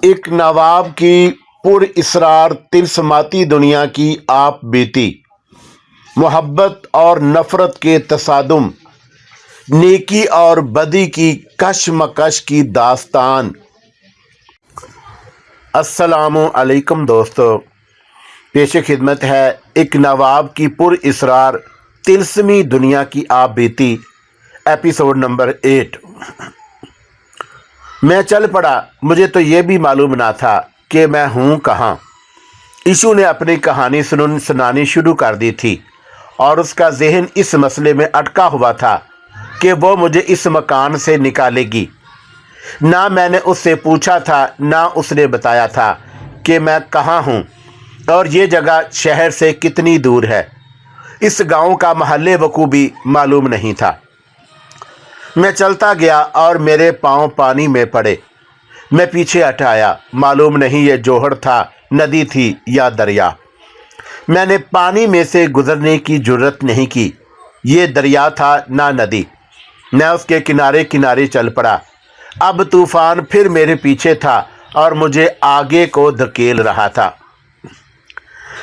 ایک نواب کی پر اسرار تلسماتی دنیا کی آپ بیتی، محبت اور نفرت کے تصادم، نیکی اور بدی کی کشمکش کی داستان۔ السلام علیکم دوستو، پیش خدمت ہے ایک نواب کی پر اسرار تلسمی دنیا کی آپ بیتی، ایپیسوڈ نمبر 8۔ میں چل پڑا، مجھے تو یہ بھی معلوم نہ تھا کہ میں ہوں کہاں۔ ایشو نے اپنی کہانی سنانی شروع کر دی تھی اور اس کا ذہن اس مسئلے میں اٹکا ہوا تھا کہ وہ مجھے اس مکان سے نکالے گی۔ نہ میں نے اس سے پوچھا تھا، نہ اس نے بتایا تھا کہ میں کہاں ہوں اور یہ جگہ شہر سے کتنی دور ہے۔ اس گاؤں کا محل وقوع بھی معلوم نہیں تھا۔ میں چلتا گیا اور میرے پاؤں پانی میں پڑے۔ میں پیچھے ہٹ آیا، معلوم نہیں یہ جوہر تھا، ندی تھی یا دریا۔ میں نے پانی میں سے گزرنے کی جرت نہیں کی۔ یہ دریا تھا نہ ندی۔ میں اس کے کنارے کنارے چل پڑا۔ اب طوفان پھر میرے پیچھے تھا اور مجھے آگے کو دھکیل رہا تھا۔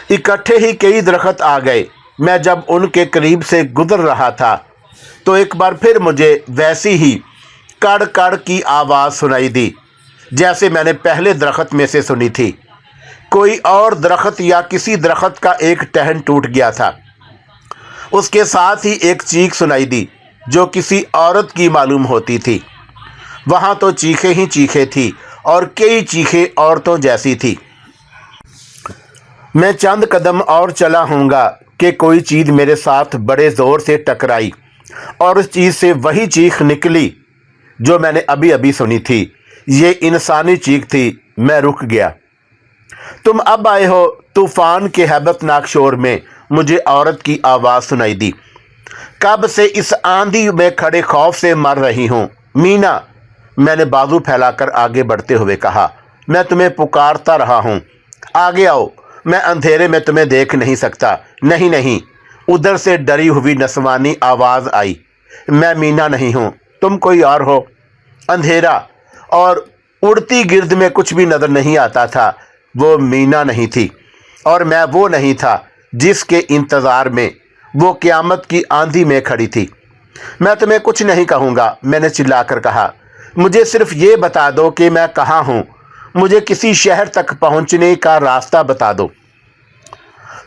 اکٹھے ہی کئی درخت آ گئے۔ میں جب ان کے قریب سے گزر رہا تھا تو ایک بار پھر مجھے ویسی ہی کڑ کڑ کی آواز سنائی دی جیسے میں نے پہلے درخت میں سے سنی تھی۔ کوئی اور درخت یا کسی درخت کا ایک ٹہن ٹوٹ گیا تھا۔ اس کے ساتھ ہی ایک چیخ سنائی دی جو کسی عورت کی معلوم ہوتی تھی۔ وہاں تو چیخیں ہی چیخیں تھی اور کئی چیخیں عورتوں جیسی تھی۔ میں چند قدم اور چلا ہوں گا کہ کوئی چیز میرے ساتھ بڑے زور سے ٹکرائی اور اس چیز سے وہی چیخ نکلی جو میں نے ابھی ابھی سنی تھی۔ یہ انسانی چیخ تھی۔ میں رک گیا۔ تم اب آئے ہو، طوفان کے ہیبت ناک شور میں مجھے عورت کی آواز سنائی دی۔ کب سے اس آندھی میں کھڑے خوف سے مر رہی ہوں۔ مینا، میں نے بازو پھیلا کر آگے بڑھتے ہوئے کہا، میں تمہیں پکارتا رہا ہوں، آگے آؤ، میں اندھیرے میں تمہیں دیکھ نہیں سکتا۔ نہیں نہیں، ادھر سے ڈری ہوئی نسوانی آواز آئی، میں مینا نہیں ہوں، تم کوئی اور ہو۔ اندھیرا اور اڑتی گرد میں کچھ بھی نظر نہیں آتا تھا۔ وہ مینا نہیں تھی اور میں وہ نہیں تھا جس کے انتظار میں وہ قیامت کی آندھی میں کھڑی تھی۔ میں تمہیں کچھ نہیں کہوں گا، میں نے چلا کر کہا، مجھے صرف یہ بتا دو کہ میں کہاں ہوں، مجھے کسی شہر تک پہنچنے کا راستہ بتا دو۔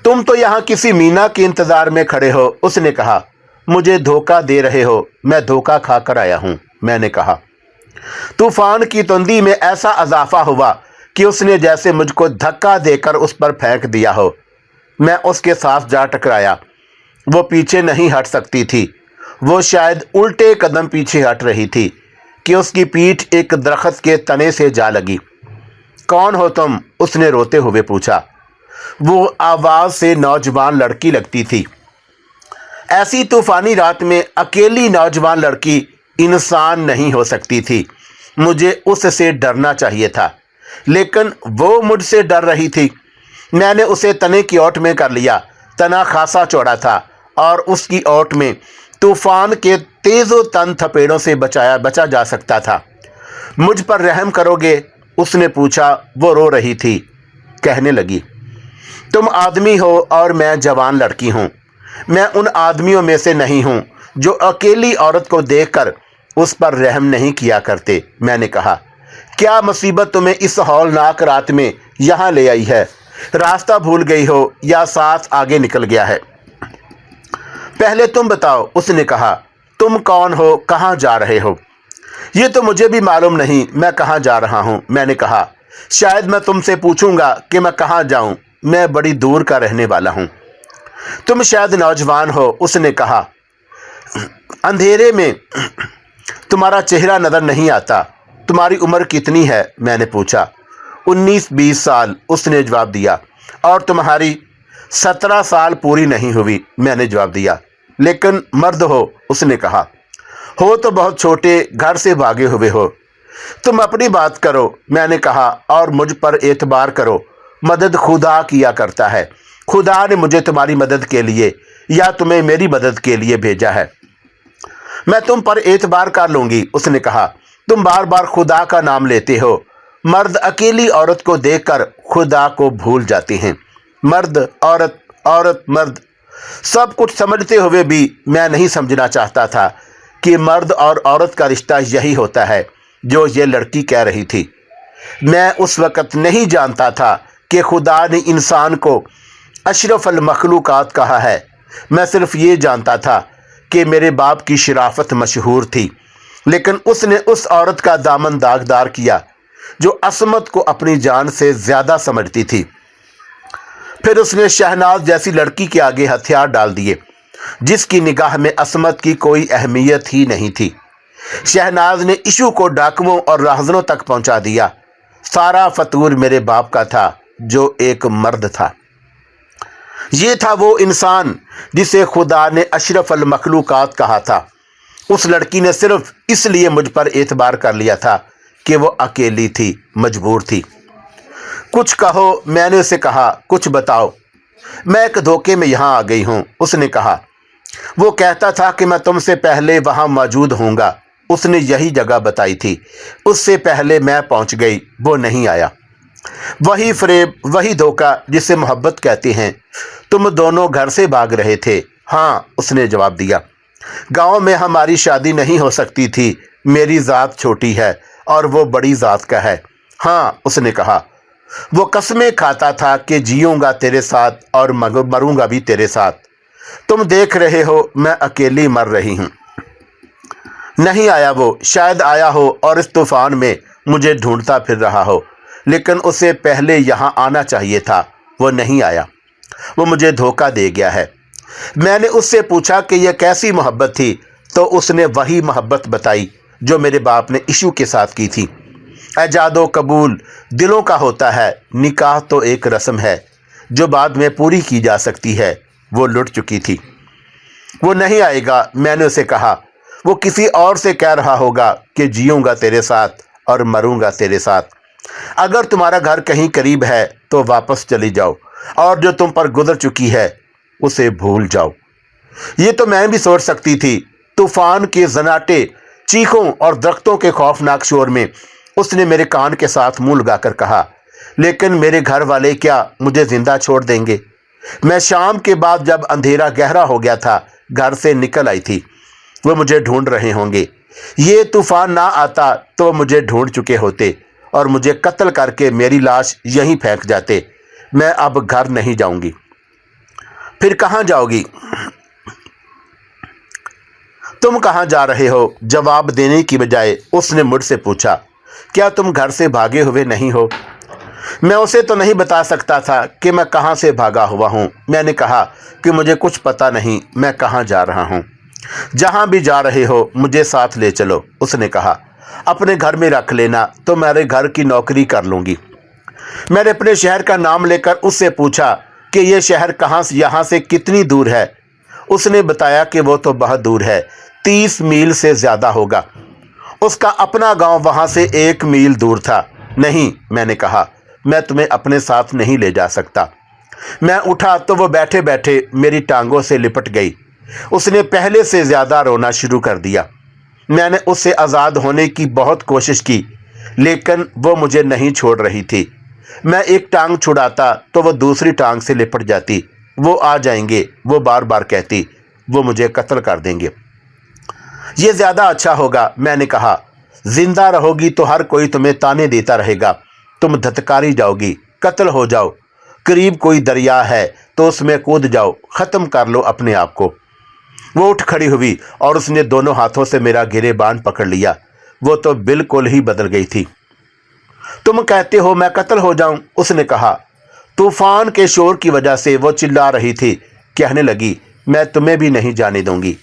تم تو یہاں کسی مینا کے انتظار میں کھڑے ہو، اس نے کہا۔ مجھے دھوکہ دے رہے ہو، میں دھوکہ کھا کر آیا ہوں، میں نے کہا۔ طوفان کی تندی میں ایسا اضافہ ہوا کہ اس نے جیسے مجھ کو دھکا دے کر اس پر پھینک دیا ہو۔ میں اس کے ساتھ جا ٹکرایا۔ وہ پیچھے نہیں ہٹ سکتی تھی۔ وہ شاید الٹے قدم پیچھے ہٹ رہی تھی کہ اس کی پیٹھ ایک درخت کے تنے سے جا لگی۔ کون ہو تم؟ اس نے روتے ہوئے پوچھا۔ وہ آواز سے نوجوان لڑکی لگتی تھی۔ ایسی طوفانی رات میں اکیلی نوجوان لڑکی انسان نہیں ہو سکتی تھی۔ مجھے اس سے ڈرنا چاہیے تھا، لیکن وہ مجھ سے ڈر رہی تھی۔ میں نے اسے تنے کی اوٹ میں کر لیا۔ تنا خاصا چوڑا تھا اور اس کی اوٹ میں طوفان کے تیز و تند تھپیڑوں سے بچا جا سکتا تھا۔ مجھ پر رحم کرو گے؟ اس نے پوچھا۔ وہ رو رہی تھی، کہنے لگی، تم آدمی ہو اور میں جوان لڑکی ہوں۔ میں ان آدمیوں میں سے نہیں ہوں جو اکیلی عورت کو دیکھ کر اس پر رحم نہیں کیا کرتے۔ میں نے کہا، کیا مصیبت تمہیں اس ہولناک رات میں یہاں لے آئی ہے؟ راستہ بھول گئی ہو یا ساتھ آگے نکل گیا ہے؟ پہلے تم بتاؤ، اس نے کہا۔ تم کون ہو؟ کہاں جا رہے ہو؟ یہ تو مجھے بھی معلوم نہیں میں کہاں جا رہا ہوں، میں نے کہا۔ شاید میں تم سے پوچھوں گا کہ میں کہاں جاؤں، میں بڑی دور کا رہنے والا ہوں۔ تم شاید نوجوان ہو، اس نے کہا۔ اندھیرے میں تمہارا چہرہ نظر نہیں آتا۔ تمہاری عمر کتنی ہے؟ میں نے پوچھا۔ 19-20 سال، اس نے جواب دیا۔ اور تمہاری؟ 17 سال پوری نہیں ہوئی، میں نے جواب دیا۔ لیکن مرد ہو، اس نے کہا۔ ہو تو بہت چھوٹے، گھر سے بھاگے ہوئے ہو۔ تم اپنی بات کرو، میں نے کہا، اور مجھ پر اعتبار کرو۔ مدد خدا کیا کرتا ہے۔ خدا نے مجھے تمہاری مدد کے لیے یا تمہیں میری مدد کے لیے بھیجا ہے۔ میں تم پر اعتبار کر لوں گی، اس نے کہا۔ تم بار بار خدا کا نام لیتے ہو، मर्द अकेली औरत को देखकर खुदा को भूल जाते हैं। मर्द औरत, औरत मर्द, सब कुछ समझते हुए भी मैं नहीं समझना चाहता था कि मर्द और औरत का रिश्ता यही होता है जो ये लड़की कह रही थी। मैं उस वक़्त नहीं जानता था कि खुदा ने इंसान को अशरफुल मखलूक़ात कहा है। मैं सिर्फ ये जानता था कि मेरे बाप की शराफत मशहूर थी, लेकिन उसने उस औरत का दामन दागदार किया जो असमत को अपनी जान से ज़्यादा समझती थी। फिर उसने शहनाज जैसी लड़की के आगे हथियार डाल दिए जिसकी निगाह में असमत की कोई अहमियत ही नहीं थी। शहनाज ने इशू को डाकुओं और राहज़नों तक पहुंचा दिया। सारा फतूर मेरे बाप का था जो एक मर्द था। ये था वो इंसान जिसे खुदा ने अशरफुल मखलूक़ात कहा था। उस लड़की ने सिर्फ इसलिए मुझ पर एतबार कर लिया था कि वो अकेली थी, मजबूर थी। कुछ कहो, मैंने उसे कहा, कुछ बताओ। मैं एक धोखे में यहाँ आ गई हूँ, उसने कहा। वो कहता था कि मैं तुमसे पहले वहाँ मौजूद होऊंगा। उसने यही जगह बताई थी। उससे पहले मैं पहुँच गई, वो नहीं आया। वही फ़रेब, वही धोखा जिसे मोहब्बत कहते हैं। तुम दोनों घर से भाग रहे थे। हाँ, उसने जवाब दिया। गांव में हमारी शादी नहीं हो सकती थी। मेरी ज़ात छोटी है और वो बड़ी ज़ात का है। हाँ, उसने कहा। वो कसमें खाता था कि जीऊँगा तेरे साथ और मरूंगा भी तेरे साथ। तुम देख रहे हो मैं अकेली मर रही हूँ। नहीं आया वो, शायद आया हो और इस तूफ़ान में मुझे ढूंढता फिर रहा हो, लेकिन उसे पहले यहाँ आना चाहिए था। वो नहीं आया। वो मुझे धोखा दे गया है। मैंने उससे पूछा कि यह कैसी मोहब्बत थी, तो उसने वही मोहब्बत बताई जो मेरे बाप ने इशू के साथ की थी। एजादो कबूल दिलों का होता है। निकाह तो एक रस्म है जो बाद में पूरी की जा सकती है। वो लुट चुकी थी। वो नहीं आएगा, मैंने उसे कहा। वो किसी और से कह रहा होगा कि जीऊँगा तेरे साथ और मरूंगा तेरे साथ। अगर तुम्हारा घर कहीं करीब है तो वापस चली जाओ और जो तुम पर गुजर चुकी है उसे भूल जाओ। ये तो मैं भी सोच सकती थी। तूफान के जनाटे, चीखों और दरख्तों के खौफनाक शोर में उसने मेरे कान के साथ मुंह लगाकर कहा, लेकिन मेरे घर वाले क्या मुझे जिंदा छोड़ देंगे? मैं शाम के बाद जब अंधेरा गहरा हो गया था घर से निकल आई थी। वो मुझे ढूंढ रहे होंगे। ये तूफान ना आता तो वो मुझे ढूंढ चुके होते और मुझे कत्ल करके मेरी लाश यहीं फेंक जाते। मैं अब घर नहीं जाऊंगी। फिर कहाँ जाओगी? तुम कहाँ जा रहे हो? जवाब देने की बजाय उसने मुझसे पूछा, क्या तुम घर से भागे हुए नहीं हो? मैं उसे तो नहीं बता सकता था कि मैं कहाँ से भागा हुआ हूँ। मैंने कहा कि मुझे कुछ पता नहीं मैं कहाँ जा रहा हूँ। जहाँ भी जा रहे हो मुझे साथ ले चलो, उसने कहा। अपने घर में रख लेना तो मेरे घर की नौकरी कर लूँगी। मैंने अपने शहर का नाम लेकर उससे पूछा कि यह शहर कहाँ से, यहाँ से कितनी दूर है? उसने बताया कि वो तो बहुत दूर है, 30 मील से ज़्यादा होगा। उसका अपना गांव वहाँ से 1 मील दूर था। नहीं, मैंने कहा, मैं तुम्हें अपने साथ नहीं ले जा सकता। मैं उठा तो वो बैठे बैठे मेरी टांगों से लिपट गई। उसने पहले से ज़्यादा रोना शुरू कर दिया। मैंने उससे आज़ाद होने की बहुत कोशिश की, लेकिन वो मुझे नहीं छोड़ रही थी। मैं एक टांग छुड़ाता तो वो दूसरी टांग से लिपट जाती। वो आ जाएंगे, वो बार बार कहती, वो मुझे कत्ल कर देंगे। ये ज़्यादा अच्छा होगा, मैंने कहा। जिंदा रहोगी तो हर कोई तुम्हें ताने देता रहेगा। तुम धत्कारी जाओगी, कत्ल हो जाओ। करीब कोई दरिया है तो उसमें कूद जाओ, ख़त्म कर लो अपने आप को। वो उठ खड़ी हुई और उसने दोनों हाथों से मेरा गिरेबान पकड़ लिया। वो तो बिल्कुल ही बदल गई थी। तुम कहते हो मैं कत्ल हो जाऊं? उसने कहा। तूफान के शोर की वजह से वो चिल्ला रही थी। कहने लगी, मैं तुम्हें भी नहीं जाने दूंगी।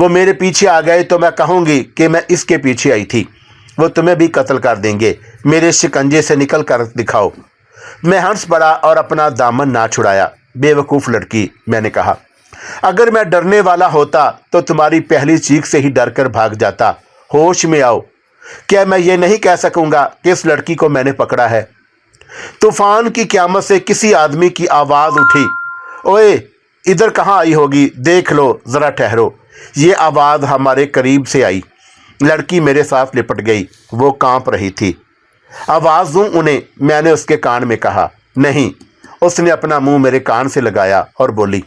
वो मेरे पीछे आ गए तो मैं कहूँगी कि मैं इसके पीछे आई थी। वो तुम्हें भी कत्ल कर देंगे। मेरे शिकंजे से निकल कर दिखाओ। मैं हंस पड़ा और अपना दामन ना छुड़ाया। बेवकूफ़ लड़की, मैंने कहा। अगर मैं डरने वाला होता तो तुम्हारी पहली चीख से ही डर कर भाग जाता। होश में आओ। क्या मैं ये नहीं कह सकूंगा कि इस लड़की को मैंने पकड़ा है? तूफान की क़यामत से किसी आदमी की आवाज़ उठी, ओए इधर कहाँ आई होगी? देख लो, ज़रा ठहरो। ये आवाज़ हमारे करीब से आई। लड़की मेरे साथ लिपट गई। वो कांप रही थी। आवाज़ दूं उन्हें? मैंने उसके कान में कहा। नहीं। उसने अपना मुंह मेरे कान से लगाया और बोली,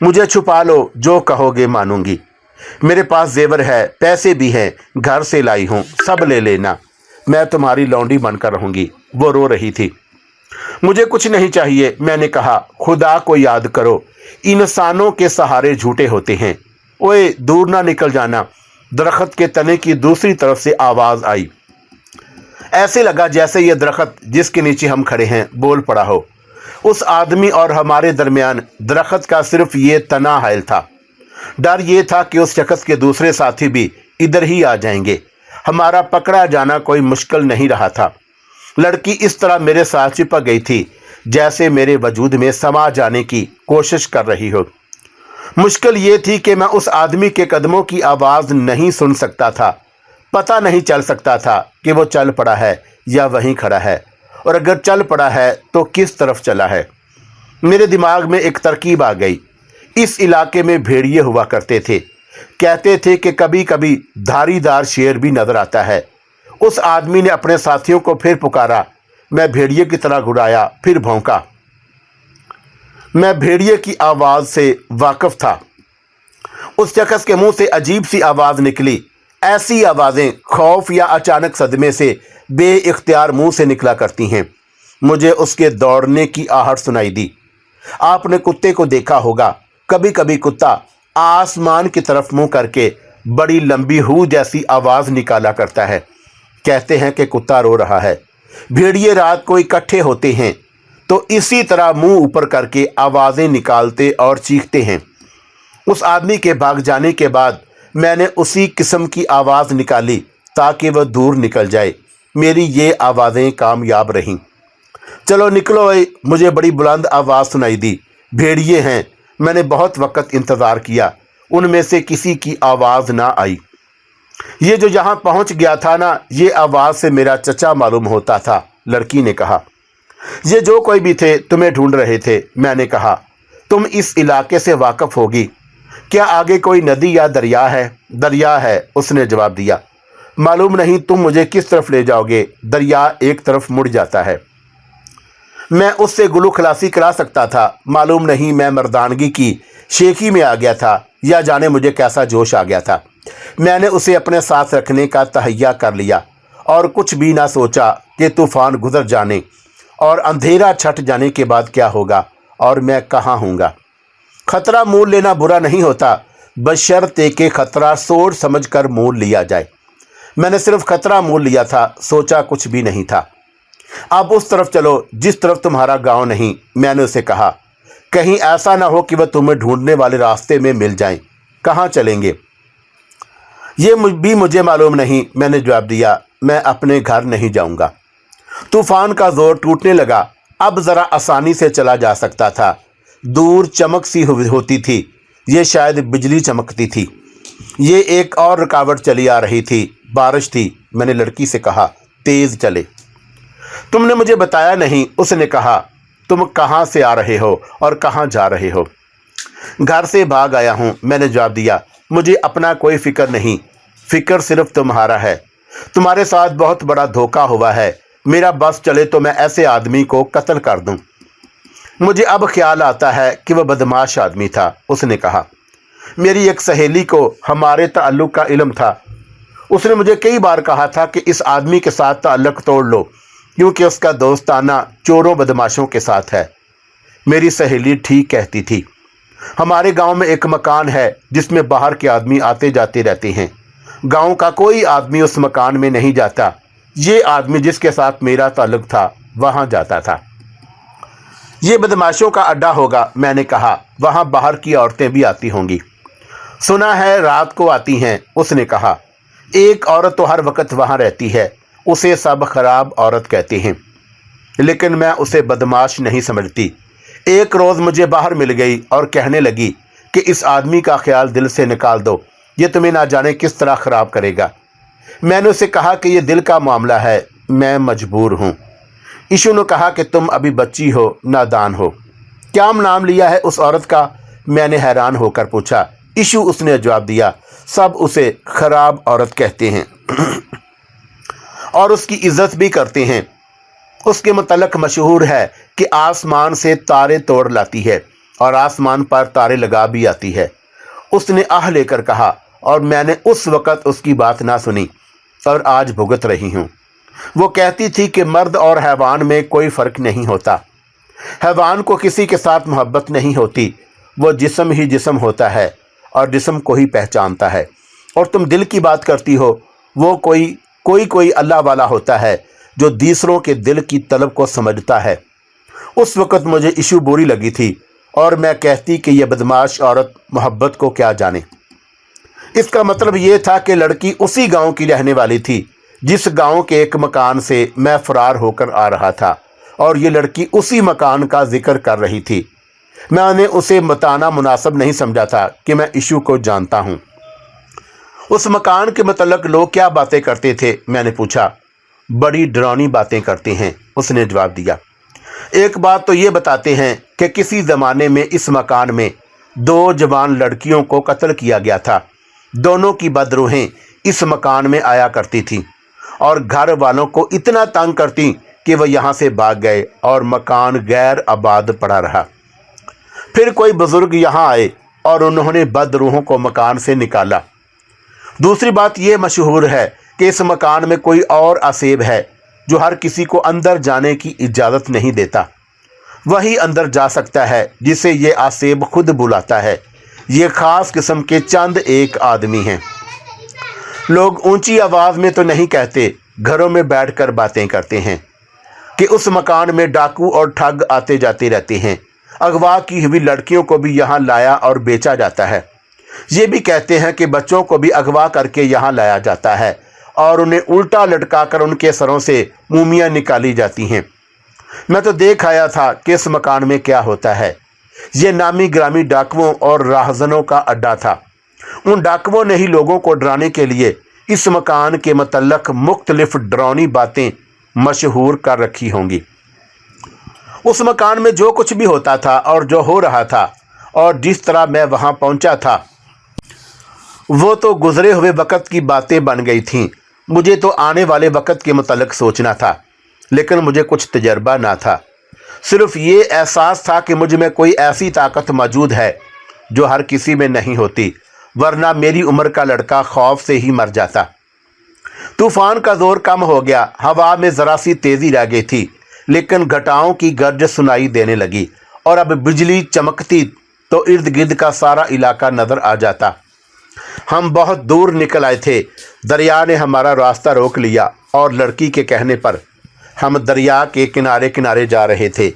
मुझे छुपा लो, जो कहोगे मानूंगी। मेरे पास जेवर है, पैसे भी हैं, घर से लाई हूं, सब ले लेना, मैं तुम्हारी लौंडी बनकर रहूंगी। वो रो रही थी। मुझे कुछ नहीं चाहिए, मैंने कहा। खुदा को याद करो, इंसानों के सहारे झूठे होते हैं। ओए, दूर ना निकल जाना। दरख्त के तने की दूसरी तरफ से आवाज आई। ऐसे लगा जैसे ये दरख्त जिसके नीचे हम खड़े हैं बोल पड़ा हो। उस आदमी और हमारे दरमियान दरख्त का सिर्फ ये तना हायल था। डर ये था कि उस शख्स के दूसरे साथी भी इधर ही आ जाएंगे। हमारा पकड़ा जाना कोई मुश्किल नहीं रहा था। लड़की इस तरह मेरे साथ चिपक गई थी जैसे मेरे वजूद में समा जाने की कोशिश कर रही हो। मुश्किल ये थी कि मैं उस आदमी के कदमों की आवाज़ नहीं सुन सकता था। पता नहीं चल सकता था कि वो चल पड़ा है या वहीं खड़ा है, और अगर चल पड़ा है तो किस तरफ चला है। मेरे दिमाग में एक तरकीब आ गई। इस इलाके में भेड़िए हुआ करते थे। कहते थे कि कभी कभी धारीदार शेर भी नजर आता है। उस आदमी ने अपने साथियों को फिर पुकारा। मैं भेड़िए की तरह घुराया, फिर भौंका। मैं भेड़िए की आवाज़ से वाकिफ था। उस शख्स के मुंह से अजीब सी आवाज़ निकली। ऐसी आवाज़ें खौफ या अचानक सदमे से बेइख्तियार मुंह से निकला करती हैं। मुझे उसके दौड़ने की आहट सुनाई दी। आपने कुत्ते को देखा होगा। कभी कभी कुत्ता आसमान की तरफ मुंह करके बड़ी लंबी हू जैसी आवाज़ निकाला करता है। कहते हैं कि कुत्ता रो रहा है। भेड़िए रात को इकट्ठे होते हैं तो इसी तरह मुंह ऊपर करके आवाज़ें निकालते और चीखते हैं। उस आदमी के भाग जाने के बाद मैंने उसी किस्म की आवाज़ निकाली ताकि वह दूर निकल जाए। मेरी ये आवाज़ें कामयाब रहीं। चलो निकलो, मुझे बड़ी बुलंद आवाज़ सुनाई दी। भेड़िए हैं। मैंने बहुत वक्त इंतज़ार किया, उनमें से किसी की आवाज़ ना आई। ये जो यहाँ पहुँच गया था ना, ये आवाज़ से मेरा चचा मालूम होता था। लड़की ने कहा। ये जो कोई भी थे तुम्हें ढूंढ रहे थे। मैंने कहा। तुम इस इलाके से वाकिफ होगी? क्या आगे कोई नदी या दरिया है? दरिया है, उसने जवाब दिया। मालूम नहीं तुम मुझे किस तरफ ले जाओगे। दरिया एक तरफ मुड़ जाता है। मैं उससे गुलू खलासी करा सकता था। मालूम नहीं मैं मर्दानगी की शेखी में आ गया था या जाने मुझे कैसा जोश आ गया था। मैंने उसे अपने साथ रखने का तहैया कर लिया और कुछ भी ना सोचा कि तूफान गुजर जाने और अंधेरा छट जाने के बाद क्या होगा और मैं कहाँ हूँगा। खतरा मोल लेना बुरा नहीं होता, बशर्ते कि खतरा सोच समझ कर मोल लिया जाए। मैंने सिर्फ खतरा मोल लिया था, सोचा कुछ भी नहीं था। अब उस तरफ चलो जिस तरफ तुम्हारा गांव नहीं, मैंने उसे कहा। कहीं ऐसा ना हो कि वह तुम्हें ढूंढने वाले रास्ते में मिल जाएं। कहाँ चलेंगे ये भी मुझे मालूम नहीं, मैंने जवाब दिया। मैं अपने घर नहीं जाऊंगा। तूफान का जोर टूटने लगा। अब ज़रा आसानी से चला जा सकता था। दूर चमक सी होती थी। ये शायद बिजली चमकती थी। ये एक और रुकावट चली आ रही थी। बारिश थी। मैंने लड़की से कहा, तेज़ चले। तुमने मुझे बताया नहीं, उसने कहा। तुम कहाँ से आ रहे हो और कहाँ जा रहे हो? घर से भाग आया हूँ, मैंने जवाब दिया। मुझे अपना कोई फिक्र नहीं, फिक्र सिर्फ तुम्हारा है। तुम्हारे साथ बहुत बड़ा धोखा हुआ है। मेरा बस चले तो मैं ऐसे आदमी को कत्ल कर दूं। मुझे अब ख्याल आता है कि वह बदमाश आदमी था, उसने कहा। मेरी एक सहेली को हमारे ताल्लुक़ का इल्म था। उसने मुझे कई बार कहा था कि इस आदमी के साथ ताल्लुक़ तोड़ लो क्योंकि उसका दोस्ताना चोरों बदमाशों के साथ है। मेरी सहेली ठीक कहती थी। हमारे गांव में एक मकान है जिसमें बाहर के आदमी आते जाते रहते हैं। गांव का कोई आदमी उस मकान में नहीं जाता। ये आदमी जिसके साथ मेरा ताल्लुक़ था वहाँ जाता था। ये बदमाशों का अड्डा होगा, मैंने कहा। वहाँ बाहर की औरतें भी आती होंगी। सुना है रात को आती हैं, उसने कहा। एक औरत तो हर वक्त वहाँ रहती है, उसे सब खराब औरत कहते हैं, लेकिन मैं उसे बदमाश नहीं समझती। एक रोज़ मुझे बाहर मिल गई और कहने लगी कि इस आदमी का ख्याल दिल से निकाल दो, ये तुम्हें ना जाने किस तरह ख़राब करेगा। मैंने उसे कहा कि ये दिल का मामला है, मैं मजबूर हूँ। ईशु ने कहा कि तुम अभी बच्ची हो, नादान हो। क्या नाम लिया है उस औरत का? मैंने हैरान होकर पूछा। ईशु, उसने जवाब दिया। सब उसे खराब औरत कहते हैं। اور اس کی عزت بھی کرتے ہیں۔ اس کے متعلق مشہور ہے کہ آسمان سے تارے توڑ لاتی ہے اور آسمان پر تارے لگا بھی آتی ہے۔ اس نے آہ لے کر کہا اور میں نے اس وقت اس کی بات نہ سنی اور آج بھگت رہی ہوں۔ وہ کہتی تھی کہ مرد اور حیوان میں کوئی فرق نہیں ہوتا، حیوان کو کسی کے ساتھ محبت نہیں ہوتی، وہ جسم ہی جسم ہوتا ہے اور جسم کو ہی پہچانتا ہے، اور تم دل کی بات کرتی ہو، وہ کوئی اللہ والا ہوتا ہے جو دوسروں کے دل کی طلب کو سمجھتا ہے۔ اس وقت مجھے ایشو بری لگی تھی اور میں کہتی کہ یہ بدمعاش عورت محبت کو کیا جانے۔ اس کا مطلب یہ تھا کہ لڑکی اسی گاؤں کی رہنے والی تھی جس گاؤں کے ایک مکان سے میں فرار ہو کر آ رہا تھا، اور یہ لڑکی اسی مکان کا ذکر کر رہی تھی۔ میں نے اسے بتانا مناسب نہیں سمجھا تھا کہ میں ایشو کو جانتا ہوں۔ اس مکان کے متعلق لوگ کیا باتیں کرتے تھے؟ میں نے پوچھا۔ بڑی ڈراؤنی باتیں کرتے ہیں، اس نے جواب دیا۔ ایک بات تو یہ بتاتے ہیں کہ کسی زمانے میں اس مکان میں 2 جوان لڑکیوں کو قتل کیا گیا تھا۔ دونوں کی بدروحیں اس مکان میں آیا کرتی تھیں اور گھر والوں کو اتنا تنگ کرتی کہ وہ یہاں سے بھاگ گئے اور مکان غیر آباد پڑا رہا۔ پھر کوئی بزرگ یہاں آئے اور انہوں نے بدروحوں کو مکان سے نکالا۔ دوسری بات یہ مشہور ہے کہ اس مکان میں کوئی اور آسیب ہے جو ہر کسی کو اندر جانے کی اجازت نہیں دیتا۔ وہی اندر جا سکتا ہے جسے یہ آسیب خود بلاتا ہے۔ یہ خاص قسم کے چند ایک آدمی ہیں۔ لوگ اونچی آواز میں تو نہیں کہتے، گھروں میں بیٹھ کر باتیں کرتے ہیں کہ اس مکان میں ڈاکو اور ٹھگ آتے جاتے رہتے ہیں۔ اغوا کی ہوئی لڑکیوں کو بھی یہاں لایا اور بیچا جاتا ہے۔ یہ بھی کہتے ہیں کہ بچوں کو بھی اغوا کر کے یہاں لایا جاتا ہے اور انہیں الٹا لٹکا کر ان کے سروں سے مومیاں نکالی جاتی ہیں۔ میں تو دیکھ آیا تھا کہ اس مکان میں کیا ہوتا ہے۔ یہ نامی گرامی ڈاکوؤں اور راہزنوں کا اڈا تھا۔ ان ڈاکوؤں نے ہی لوگوں کو ڈرانے کے لیے اس مکان کے متعلق مختلف ڈراؤنی باتیں مشہور کر رکھی ہوں گی۔ اس مکان میں جو کچھ بھی ہوتا تھا اور جو ہو رہا تھا اور جس طرح میں وہاں پہنچا تھا، وہ تو گزرے ہوئے وقت کی باتیں بن گئی تھیں۔ مجھے تو آنے والے وقت کے متعلق سوچنا تھا، لیکن مجھے کچھ تجربہ نہ تھا۔ صرف یہ احساس تھا کہ مجھ میں کوئی ایسی طاقت موجود ہے جو ہر کسی میں نہیں ہوتی، ورنہ میری عمر کا لڑکا خوف سے ہی مر جاتا۔ طوفان کا زور کم ہو گیا، ہوا میں ذرا سی تیزی رہ گئی تھی، لیکن گھٹاؤں کی گرج سنائی دینے لگی اور اب بجلی چمکتی تو ارد گرد کا سارا علاقہ نظر آ جاتا۔ ہم بہت دور نکل آئے تھے۔ دریا نے ہمارا راستہ روک لیا اور لڑکی کے کہنے پر ہم دریا کے کنارے کنارے جا رہے تھے۔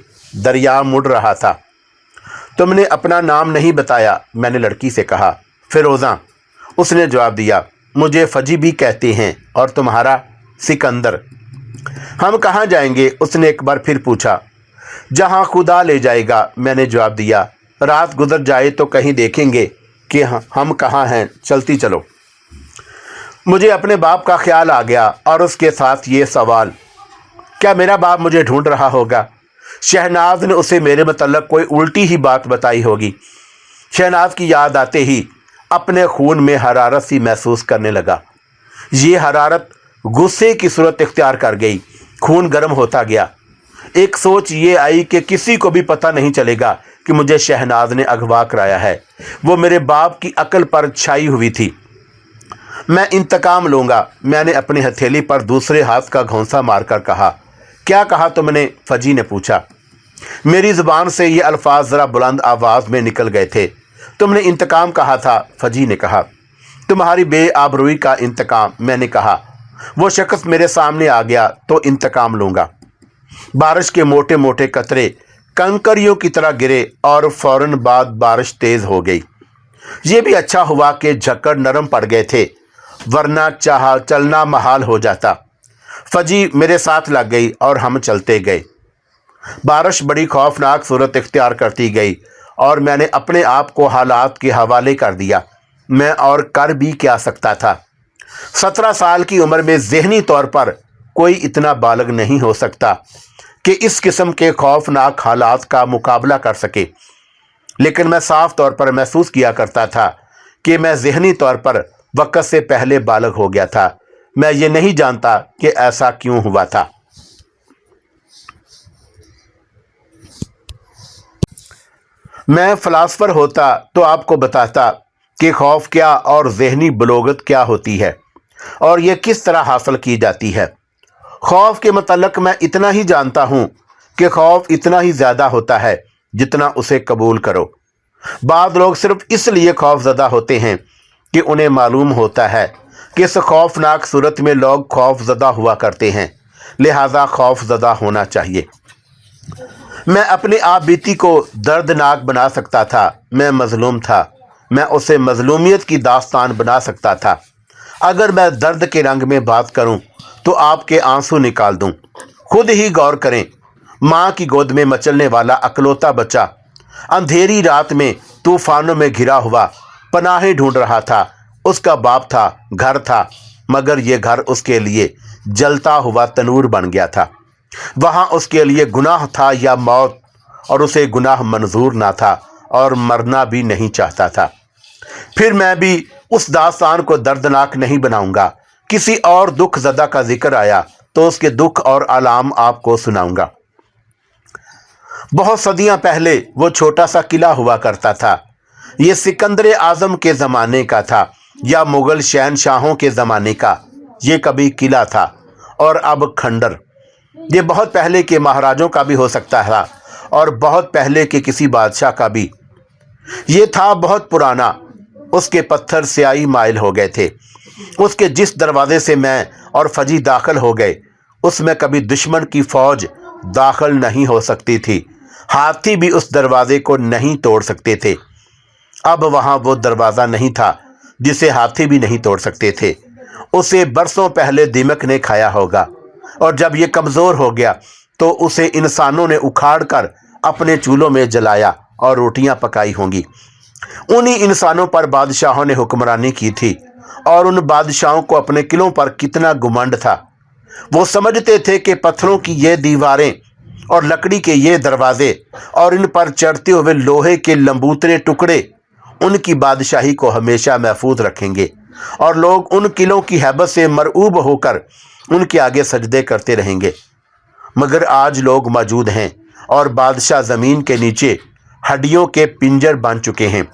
دریا مڑ رہا تھا۔ تم نے اپنا نام نہیں بتایا، میں نے لڑکی سے کہا۔ فیروزہ، اس نے جواب دیا۔ مجھے فجی بھی کہتے ہیں، اور تمہارا؟ سکندر۔ ہم کہاں جائیں گے؟ اس نے ایک بار پھر پوچھا۔ جہاں خدا لے جائے گا، میں نے جواب دیا۔ رات گزر جائے تو کہیں دیکھیں گے کہ ہم کہاں ہیں، چلتی چلو۔ مجھے اپنے باپ کا خیال آ گیا اور اس کے ساتھ یہ سوال، کیا میرا باپ مجھے ڈھونڈ رہا ہوگا؟ شہناز نے اسے میرے متعلق کوئی الٹی ہی بات بتائی ہوگی۔ شہناز کی یاد آتے ہی اپنے خون میں حرارت سی محسوس کرنے لگا۔ یہ حرارت غصے کی صورت اختیار کر گئی، خون گرم ہوتا گیا۔ ایک سوچ یہ آئی کہ کسی کو بھی پتہ نہیں چلے گا کہ مجھے شہناز نے اغوا کرایا ہے۔ وہ میرے باپ کی عقل پر چھائی ہوئی تھی۔ میں انتقام لوں گا، میں نے اپنی ہتھیلی پر دوسرے ہاتھ کا گھونسا مار کر کہا۔ کیا کہا تم نے؟ فجی نے پوچھا۔ میری زبان سے یہ الفاظ ذرا بلند آواز میں نکل گئے تھے۔ تم نے انتقام کہا تھا، فجی نے کہا۔ تمہاری بے آبروئی کا انتقام، میں نے کہا۔ وہ شخص میرے سامنے آ گیا تو انتقام لوں گا۔ بارش کے موٹے موٹے قطرے کنکریوں کی طرح گرے اور فوراً بعد بارش تیز ہو گئی۔ یہ بھی اچھا ہوا کہ جھکڑ نرم پڑ گئے تھے، ورنہ چاہا چلنا محال ہو جاتا۔ فجی میرے ساتھ لگ گئی اور ہم چلتے گئے۔ بارش بڑی خوفناک صورت اختیار کرتی گئی اور میں نے اپنے آپ کو حالات کے حوالے کر دیا۔ میں اور کر بھی کیا سکتا تھا؟ 17 سال کی عمر میں ذہنی طور پر کوئی اتنا بالغ نہیں ہو سکتا کہ اس قسم کے خوفناک حالات کا مقابلہ کر سکے، لیکن میں صاف طور پر محسوس کیا کرتا تھا کہ میں ذہنی طور پر وقت سے پہلے بالغ ہو گیا تھا۔ मैं ये नहीं जानता कि ऐसा क्यों हुआ था। मैं फ़िलासफ़र होता तो आपको बताता कि खौफ क्या और ज़हनी बलोगत क्या होती है और ये किस तरह हासिल की जाती है। खौफ के मतलब मैं इतना ही जानता हूँ कि खौफ इतना ही ज़्यादा होता है जितना उसे कबूल करो। बाद लोग सिर्फ इसलिए खौफज़दा होते हैं कि उन्हें मालूम होता है कि इस खौफनाक सूरत में लोग खौफज़दा हुआ करते हैं, लिहाजा खौफज़दा होना चाहिए। मैं अपनी आप बीती को दर्दनाक बना सकता था। मैं मजलूम था, मैं उसे मजलूमियत की दास्तान बना सकता था। अगर मैं दर्द के रंग में बात करूं तो आपके आंसू निकाल दूं। खुद ही गौर करें, माँ की गोद में मचलने वाला अकलौता बच्चा अंधेरी रात में तूफानों में घिरा हुआ पनाहें ढूंढ रहा था। उसका बाप था, घर था, मगर ये घर उसके लिए जलता हुआ तनूर बन गया था। वहाँ उसके लिए गुनाह था या मौत, और उसे गुनाह मंजूर ना था और मरना भी नहीं चाहता था। फिर मैं भी उस दास्तान को दर्दनाक नहीं बनाऊंगा। किसी और दुख ज़दा का जिक्र आया तो उसके दुख और आलाम आपको सुनाऊंगा। बहुत सदियां पहले वो छोटा सा किला हुआ करता था। ये सिकंदर आजम के ज़माने का था या मुग़ल शहनशाहों के ज़माने का। ये कभी किला था और अब खंडर। ये बहुत पहले के महाराजों का भी हो सकता था और बहुत पहले के किसी बादशाह का भी। ये था बहुत पुराना। उसके पत्थर स्याही माइल हो गए थे। उसके जिस दरवाजे से मैं और फजी दाखिल हो गए उसमें कभी दुश्मन की फौज दाखिल नहीं हो सकती थी। हाथी भी उस दरवाजे को नहीं तोड़ सकते थे। अब वहाँ वो दरवाज़ा नहीं था जिसे हाथी भी नहीं तोड़ सकते थे। उसे बरसों पहले दीमक ने खाया होगा और जब ये कमज़ोर हो गया तो उसे इंसानों ने उखाड़ कर अपने चूल्हों में जलाया और रोटियां पकाई होंगी। उन्हीं इंसानों पर बादशाहों ने हुक्मरानी की थी और उन बादशाहों को अपने किलों पर कितना गुमंड था। वो समझते थे कि पत्थरों की ये दीवारें और लकड़ी के ये दरवाजे और इन पर चढ़ते हुए लोहे के लंबूतरे टुकड़े उनकी बादशाही को हमेशा महफूज रखेंगे और लोग उन किलों की हैबत से मरऊब होकर उनके आगे सजदे करते रहेंगे। मगर आज लोग मौजूद हैं और बादशाह ज़मीन के नीचे हड्डियों के पिंजर बन चुके हैं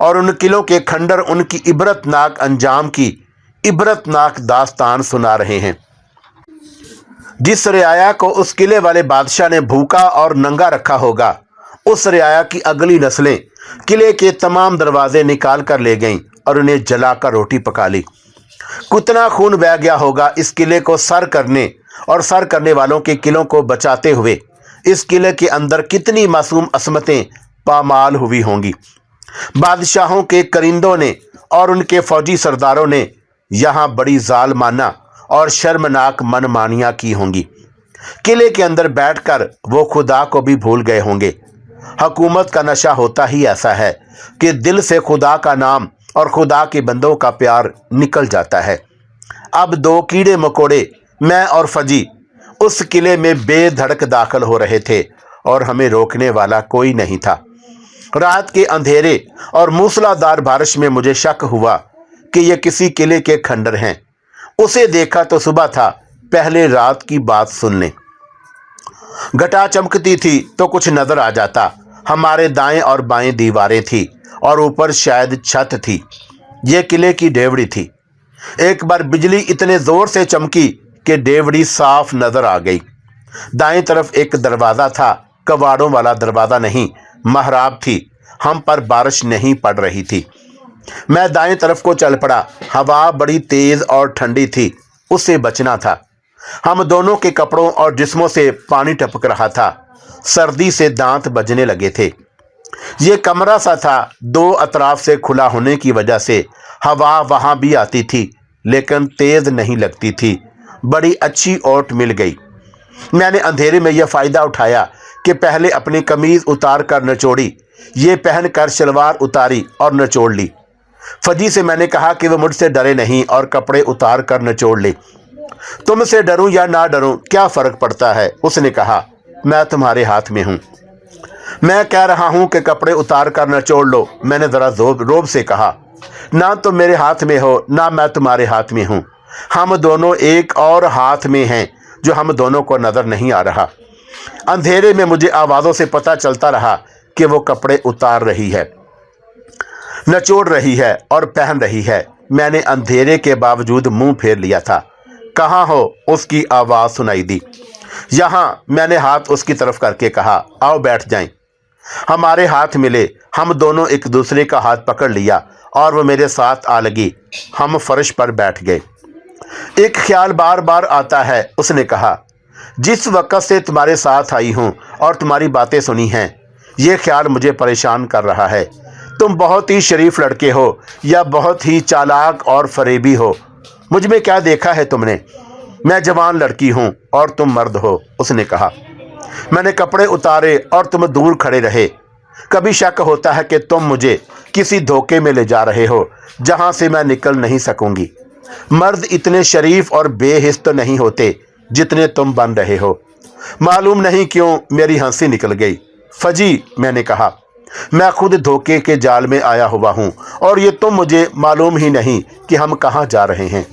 और उन किलों के खंडर उनकी इबरतनाक अंजाम की इबरतनाक दास्तान सुना रहे हैं। जिस रियाया को उस किले वाले बादशाह ने भूखा और नंगा रखा होगा, उस रियाया की अगली नस्लें किले के तमाम दरवाजे निकाल कर ले गईं और उन्हें जलाकर रोटी पका ली। कितना खून बह गया होगा इस किले को सर करने और सर करने वालों के किलों को बचाते हुए। इस किले के अंदर कितनी मासूम असमतें पामाल हुई होंगी। बादशाहों के करिंदों ने और उनके फौजी सरदारों ने यहाँ बड़ी जालमाना और शर्मनाक मनमानियाँ की होंगी। किले के अंदर बैठकर वो खुदा को भी भूल गए होंगे। हुकूमत का नशा होता ही ऐसा है कि दिल से खुदा का नाम और खुदा के बंदों का प्यार निकल जाता है। अब दो कीड़े मकोड़े, मैं और फजी, उस किले में बेधड़क दाखिल हो रहे थे और हमें रोकने वाला कोई नहीं था। रात के अंधेरे और मूसलाधार बारिश में मुझे शक हुआ कि ये किसी किले के खंडर हैं। उसे देखा तो सुबह था, पहले रात की बात सुन लें। घटा चमकती थी तो कुछ नजर आ जाता। हमारे दाएं और बाएं दीवारें थी और ऊपर शायद छत थी। ये किले की डेवड़ी थी। एक बार बिजली इतने जोर से चमकी कि डेवड़ी साफ नजर आ गई। दाएं तरफ एक दरवाज़ा था, कबाड़ों वाला दरवाज़ा नहीं, महराब थी। हम पर बारिश नहीं पड़ रही थी। मैं दाएं तरफ को चल पड़ा। हवा बड़ी तेज़ और ठंडी थी, उससे बचना था। हम दोनों के कपड़ों और जिस्मों से पानी टपक रहा था। सर्दी से दांत बजने लगे थे। ये कमरा सा था, दो अतराफ से खुला होने की वजह से हवा वहाँ भी आती थी लेकिन तेज़ नहीं लगती थी। बड़ी अच्छी ओट मिल गई। मैंने अंधेरे में यह फ़ायदा उठाया कि पहले अपनी कमीज़ उतार कर निचोड़ी, ये पहनकर शलवार उतारी और निचोड़ ली। फजी से मैंने कहा कि वह मुझसे डरे नहीं और कपड़े उतार कर निचोड़ ले। तुमसे डरूं या ना डरूं क्या फ़र्क पड़ता है, उसने कहा। मैं तुम्हारे हाथ में हूँ। मैं कह रहा हूँ कि कपड़े उतार कर निचोड़ लो, मैंने ज़रा रोब से कहा। ना तुम मेरे हाथ में हो ना मैं तुम्हारे हाथ में हूँ। हम दोनों एक और हाथ में हैं जो हम दोनों को नज़र नहीं आ रहा। अंधेरे में मुझे आवाज़ों से पता चलता रहा कि वो कपड़े उतार रही है, निचोड़ रही है और पहन रही है। मैंने अंधेरे के बावजूद मुंह फेर लिया था। कहाँ हो? उसकी आवाज़ सुनाई दी। यहाँ। मैंने हाथ उसकी तरफ करके कहा, आओ बैठ जाएं। हमारे हाथ मिले। हम दोनों एक दूसरे का हाथ पकड़ लिया और वो मेरे साथ आ लगी। हम फर्श पर बैठ गए। एक ख्याल बार बार आता है, उसने कहा। जिस वक़्त से तुम्हारे साथ आई हूँ और तुम्हारी बातें सुनी हैं, ये ख्याल मुझे परेशान कर रहा है। तुम बहुत ही शरीफ लड़के हो या बहुत ही चालाक और फरेबी हो। मुझ में क्या देखा है तुमने? मैं जवान लड़की हूँ और तुम मर्द हो, उसने कहा। मैंने कपड़े उतारे और तुम दूर खड़े रहे। कभी शक होता है कि तुम मुझे किसी धोखे में ले जा रहे हो जहाँ से मैं निकल नहीं सकूंगी। मर्द इतने शरीफ और बेहिस तो नहीं होते जितने तुम बन रहे हो। मालूम नहीं क्यों मेरी हंसी निकल गई। फजी, मैंने कहा, मैं खुद धोखे के जाल में आया हुआ हूँ और ये तुम मुझे मालूम ही नहीं कि हम कहाँ जा रहे हैं।